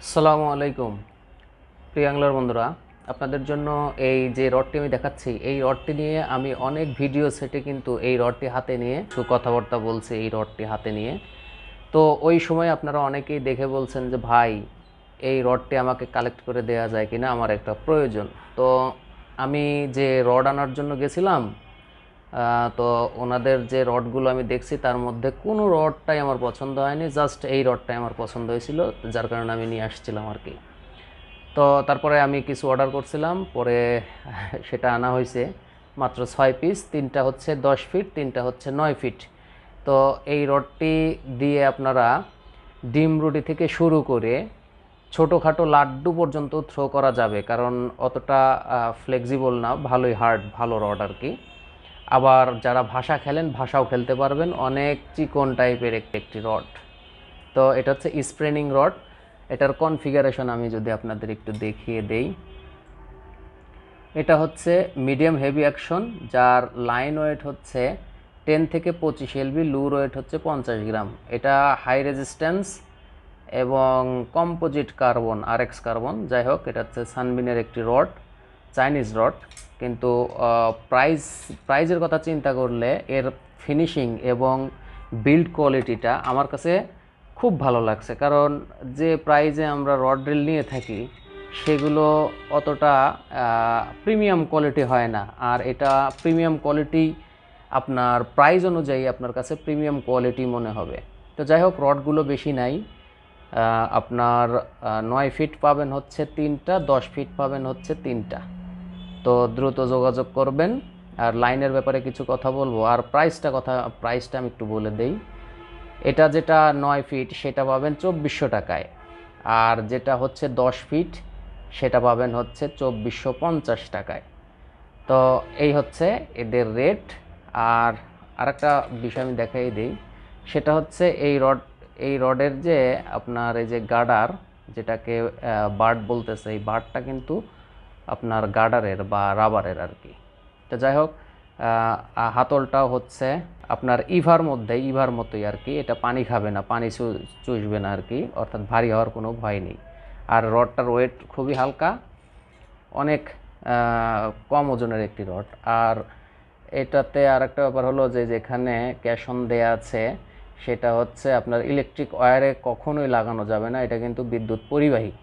আসসালামু আলাইকুম প্রিয় অ্যাংলার বন্ধুরা, আপনাদের জন্য এই যে রডটি আমি দেখাচ্ছি, এই রডটি নিয়ে আমি অনেক ভিডিও সেটে কিন্তু এই রডটি হাতে নিয়ে কথাবার্তা বলছি এই রডটি হাতে নিয়ে। তো ওই সময় আপনারা অনেকেই দেখে বলছেন যে ভাই, এই রডটি আমাকে কালেক্ট করে দেওয়া যায় কিনা, আমার একটা প্রয়োজন। তো আমি যে রড আনার জন্য গেছিলাম, তো ওনাদের যে রডগুলো আমি দেখছি তার মধ্যে কোনো রডটাই আমার পছন্দ হয়নি, জাস্ট এই রডটাই আমার পছন্দ হয়েছিল, যার কারণে আমি নিয়ে আসছিলাম আর কি। তো তারপরে আমি কিছু অর্ডার করছিলাম, পরে সেটা আনা হয়েছে মাত্র 6 পিস। তিনটা হচ্ছে 10 ফিট, তিনটা হচ্ছে 9 ফিট। তো এই রডটি দিয়ে আপনারা ডিম রুটি থেকে শুরু করে ছোটোখাটো লাড্ডু পর্যন্ত থ্রো করা যাবে, কারণ অতটা ফ্লেক্সিবল না, ভালোই হার্ড, ভালো রড আর কি। আবার যারা ভাষা খেলেন, ভাষাও খেলতে পারবেন, অনেক চিকন টাইপের একটি রড। তো এটা হচ্ছে স্প্রেনিং রড। এটার কনফিগারেশন আমি যদি আপনাদের একটু দেখিয়ে দেই, এটা হচ্ছে মিডিয়াম হেভি অ্যাকশন, যার লাইন ওয়েট হচ্ছে 10 থেকে 25 LB, লুর ওয়েট হচ্ছে 50 গ্রাম। এটা হাই রেজিস্ট্যান্স এবং কম্পোজিট কার্বন, আরএক্স কার্বন, যাই হোক, এটা হচ্ছে সানবিনের একটি রড, চাইনিজ রড। কিন্তু প্রাইজের কথা চিন্তা করলে এর ফিনিশিং এবং বিল্ড কোয়ালিটিটা আমার কাছে খুব ভালো লাগছে, কারণ যে প্রাইজে আমরা রড ড্রিল নিয়ে থাকি সেগুলো অতটা প্রিমিয়াম কোয়ালিটি হয় না, আর এটা প্রিমিয়াম কোয়ালিটি, আপনার প্রাইস অনুযায়ী আপনার কাছে প্রিমিয়াম কোয়ালিটি মনে হবে। তো যাই হোক, রডগুলো বেশি নাই, আপনার 9 ফিট পাবেন হচ্ছে তিনটা, 10 ফিট পাবেন হচ্ছে তিনটা। তো দ্রুত যোগাযোগ করবেন। আর লাইনের ব্যাপারে কিছু কথা বলবো, আর প্রাইসটা আমি একটু বলে দেই। এটা যেটা 9 ফিট সেটা পাবেন 2400 টাকায়, আর যেটা হচ্ছে 10 ফিট সেটা পাবেন হচ্ছে 2450 টাকায়। তো এই হচ্ছে এদের রেট। আর আরেকটা বিষয় আমি দেখাই দিই, সেটা হচ্ছে এই রডের যে আপনার এই যে গার্ডার, যেটাকে বার্ড বলতেছে, এই বার্ডটা কিন্তু আপনার গার্ডারের বা রাবারের আর কি। তো যাই হোক, হাতলটাও হচ্ছে আপনার ইভার মতোই আর কি। এটা পানি খাবে না, পানি চুষবে না আর কি, অর্থাৎ ভারী হওয়ার কোনো ভয় নেই। আর রডটার ওয়েট খুবই হালকা, অনেক কম ওজনের একটি রড। আর এটাতে আর একটা ব্যাপার হলো যে যেখানে ক্যাশ অন দেয়া আছে, সেটা হচ্ছে আপনার ইলেকট্রিক ওয়্যারে কখনোই লাগানো যাবে না, এটা কিন্তু বিদ্যুৎ পরিবাহী।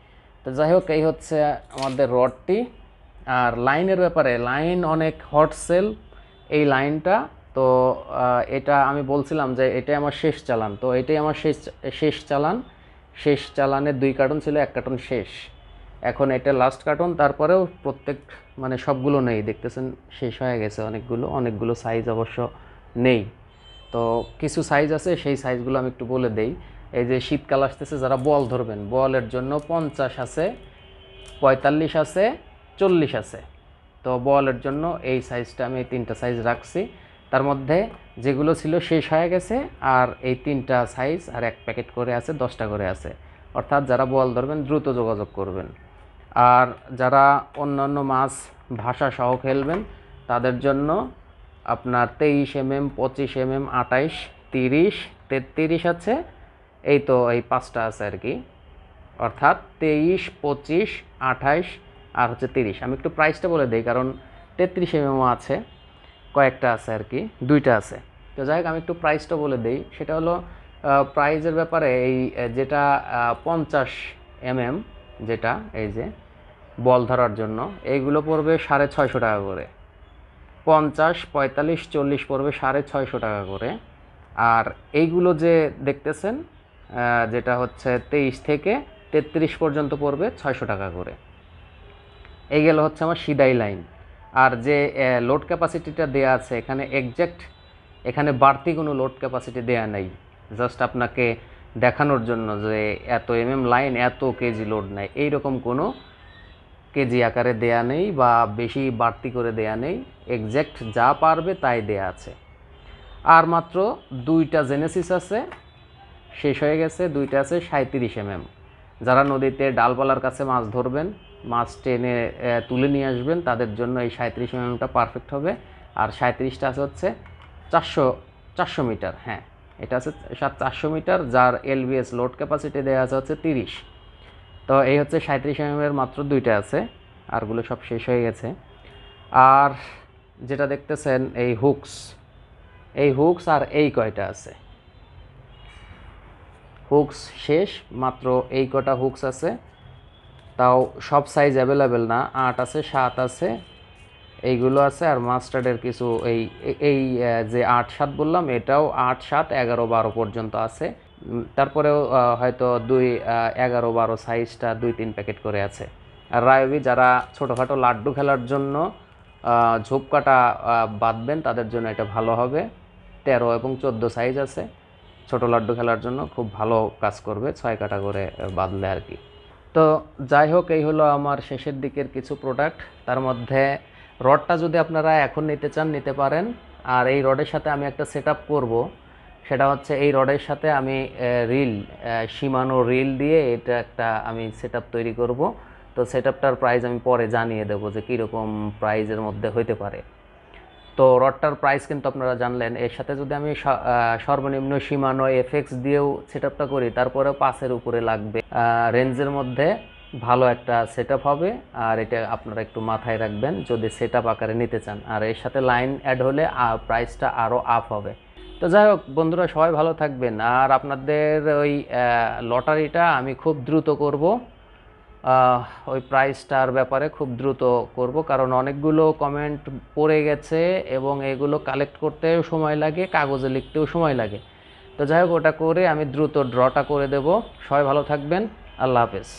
তো যাই হোক, এই হচ্ছে আমাদের রডটি। আর লাইনের ব্যাপারে, লাইন অনেক হট সেল এই লাইনটা। তো এটা আমি বলছিলাম যে এটাই আমার শেষ চালান, তো এটাই আমার শেষ চালানের 2 কার্টন ছিল, 1 কার্টন শেষ, এখন এটা লাস্ট কার্টন। তারপরেও মানে সবগুলো নেই, দেখতেছেন শেষ হয়ে গেছে, অনেকগুলো সাইজ অবশ্য নেই। তো কিছু সাইজ আছে, সেই সাইজগুলো আমি একটু বলে দেই। এই যে শীতকাল আসতেছে, যারা বল ধরবেন, বলের জন্য 50 আছে, 45 আছে, 40 আছে। তো বলের জন্য এই সাইজটা আমি এই 3টা সাইজ রাখছি, তার মধ্যে যেগুলো ছিল শেষ হয়ে গেছে, আর এই 3টা সাইজ আর 1 প্যাকেট করে আছে, 10টা করে আছে। অর্থাৎ যারা বল ধরবেন দ্রুত যোগাযোগ করবেন। আর যারা অন্যান্য মাছ ভাষা সহ খেলবেন, তাদের জন্য আপনার 23 mm, 25 mm, 28, 30, 33 আছে, এই তো এই 5টা আছে আর কি। অর্থাৎ 23, 25, 28 আর হচ্ছে 30। আমি একটু প্রাইসটা বলে দিই, কারণ 33 mm আছে, কয়েকটা আছে আর কি, 2টা আছে। তো যাই হোক, আমি একটু প্রাইসটা বলে দিই। সেটা হলো প্রাইজের ব্যাপারে, এই যেটা 50 mm, যেটা এই যে বল ধরার জন্য, এইগুলো পড়বে 650 টাকা করে। 50, 45, 40 পড়বে 650 টাকা করে। আর এইগুলো যে দেখতেছেন, যেটা হচ্ছে 23 থেকে 33 পর্যন্ত পড়বে 600 টাকা করে। এই গেল হচ্ছে আমার সিদাই লাইন। আর যে লোড ক্যাপাসিটিটা দেয়া আছে এখানে, এখানে বাড়তি কোনো লোড ক্যাপাসিটি দেয়া নাই, জাস্ট আপনাকে দেখানোর জন্য যে এত লাইন, এত কেজি লোড নেয়, এইরকম কোনো কেজি আকারে দেয়া নেই বা বেশি বাড়তি করে দেয়া নেই, এক্স্যাক্ট যা পারবে তাই দেয়া আছে। আর মাত্র 2টা জেনেসিস আছে, শেষ হয়ে গেছে। 2টা আছে 37 mm। যারা নদীতে ডালপালার কাছে মাছ ধরবেন, মাছ টেনে তুলে নিয়ে আসবেন, তাদের জন্য এই 37 mmটা পারফেক্ট হবে। আর 37টা আছে হচ্ছে 400 মিটার, হ্যাঁ এটা আছে 400 মিটার, যার এলবিএস লোড ক্যাপাসিটি দেওয়া আছে হচ্ছে 30। তো এই হচ্ছে 37 এর মাত্র 2টা আছে, আরগুলো সব শেষ হয়ে গেছে। আর যেটা দেখতেছেন এই হুকস আর এই কয়টা আছে, হুকস শেষ, মাত্র এই কটা হুকস আছে। তাও সব সাইজ অ্যাভেলেবেল না, 8 আছে, 7 আছে, এইগুলো আছে। আর মাস্টার্ডের কিছু এই এই যে 8-7 বললাম, এটাও 8-7 11-12 পর্যন্ত আছে। তারপরেও হয়তো 11-12 সাইজটা 2-3 প্যাকেট করে আছে। আর রায়বি যারা ছোটোখাটো লাড্ডু খেলার জন্য ঝোপ কাটা বাঁধবেন, তাদের জন্য এটা ভালো হবে। 13 এবং 14 সাইজ আছে, ছোটো লাড্ডু খেলার জন্য খুব ভালো কাজ করবে 6 কাটা করে বাঁধলে আর কি। তো যাই হোক, এই হলো আমার শেষের দিকের কিছু প্রোডাক্ট। তার মধ্যে রডটা যদি আপনারা এখন নিতে চান নিতে পারেন। আর এই রডের সাথে আমি একটা সেট আপ করবো, সেটা হচ্ছে এই রডের সাথে আমি শিমানো রিল দিয়ে এটা একটা আমি সেট আপ তৈরি করব। তো সেট আপটার প্রাইস আমি পরে জানিয়ে দেবো যে কীরকম প্রাইজের মধ্যে হইতে পারে। তো রডটার প্রাইস কিন্তু আপনারা জানলেন। এর সাথে যদি আমি সর্বনিম্ন সীমানো এফএক্স দিয়েও সেট আপটা করি, তারপরেও 5-এর উপরে লাগবে। রেঞ্জের মধ্যে ভালো একটা সেট আপ হবে। আর এটা আপনারা একটু মাথায় রাখবেন যদি সেট আপ আকারে নিতে চান। আর এর সাথে লাইন অ্যাড হলে প্রাইসটা আরও আপ হবে। তো যাই হোক বন্ধুরা, সবাই ভালো থাকবেন। আর আপনাদের ওই লটারিটা আমি খুব দ্রুত করব, ওই প্রাইসটার ব্যাপারে খুব দ্রুত করব, কারণ অনেকগুলো কমেন্ট পড়ে গেছে এবং এগুলো কালেক্ট করতেও সময় লাগে, কাগজে লিখতেও সময় লাগে। তো যাই হোক, ওটা করে আমি দ্রুত ড্রটা করে দেব। সবাই ভালো থাকবেন, আল্লাহ হাফেজ।